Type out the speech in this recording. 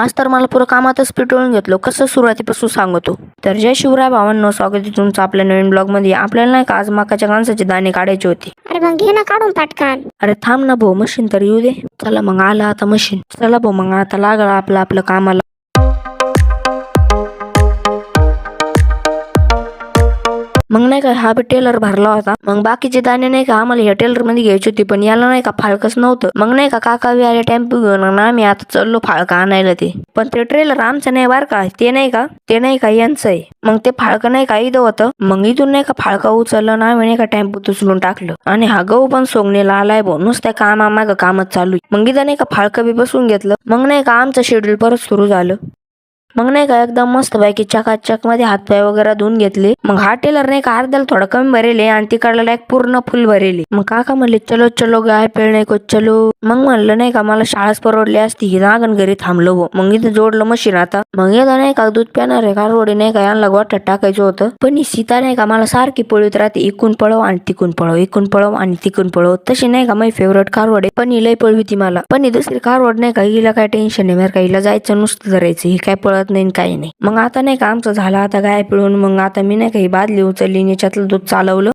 आज तर मला पुरं कामातच पिटवून घेतलो. कसं सुरुवातीपासून सांगतो. तर जय शिवराय भावांनो, स्वागत आहे तुमचं आपल्या नवीन ब्लॉग मध्ये. आपल्याला नाही का आज मकाच्या कणसाचे दाणे काढायचे होते. अरे मग घे ना काढून पटकन. अरे थांब ना भाऊ, मशीन तर येऊ दे. चला मग आला आता मशीन. चला भाऊ मग आता लागलं आपलं कामाला. मग नाही का हा बी टेलर भरला होता. मग बाकीचे दाणे नाही का आम्हाला ह्या टेलर मध्ये घ्यायची होती, पण याला नाही का फाळकच नव्हतं. मग नाही का काका बी आले टेम्पो घेऊन. मग आम्ही आता चाललो फाळका आणायला ते. पण ते ट्रेलर आमचं नाही बर का, ते नाही का यांचं आहे. मग ते फाळकं नाही का इथं होतं. मग इथून नाही का फाळका उचललं ना आम्ही नाही का टेम्पोत उचलून टाकलं. आणि हा गहू पण सोंगणीला आलाय भाऊ. नुसत्या कामामागं कामच चालू आहे. मग इथं नाही का फाळकं बी बसून घेतलं. मग नाही का आमचं शेड्यूल परत सुरू झालं. मग नाही का एकदम मस्त पैकी चकाचक मध्ये हातपाय वगैरे धुवून घेतले. मग हा टेलर नाही का अर्ध्याला थोडं कमी भरेले आणि तिकडला एक पूर्ण फुल भरेले. मग काका म्हणले चलो चलो गाय पेळणे को चलो. मग म्हणलं नाही का मला शाळाच परवडली असती की नागन घरी थांबलो हो. मग इथं जोडलं मशीन आता. मग येतं नाही का दूध पिणार आहे कारवडी नाही का यांना गोठ्यात टाकायचं होतं. पण ही सीता नाही का मला सारखी पळत राहते. इकून पळव आणि तिकून पळव, इकून पळव आणि तिकून पळव. तशी नाही का माझी फेवरेट कारवड आहे. पण ही लय पळविती मला. पण ही दुसरी कारवड नाही का हिला काय टेन्शन नाही बरं का. हिला जायचं नुसतं धरायचं. ही काय पळत नाही काही नाही. मग आता नाही का आमचं झालं आता गाय पिळून. मग आता मी नाही का ही बादली उचलली याच्यातलं दूध चालवलं.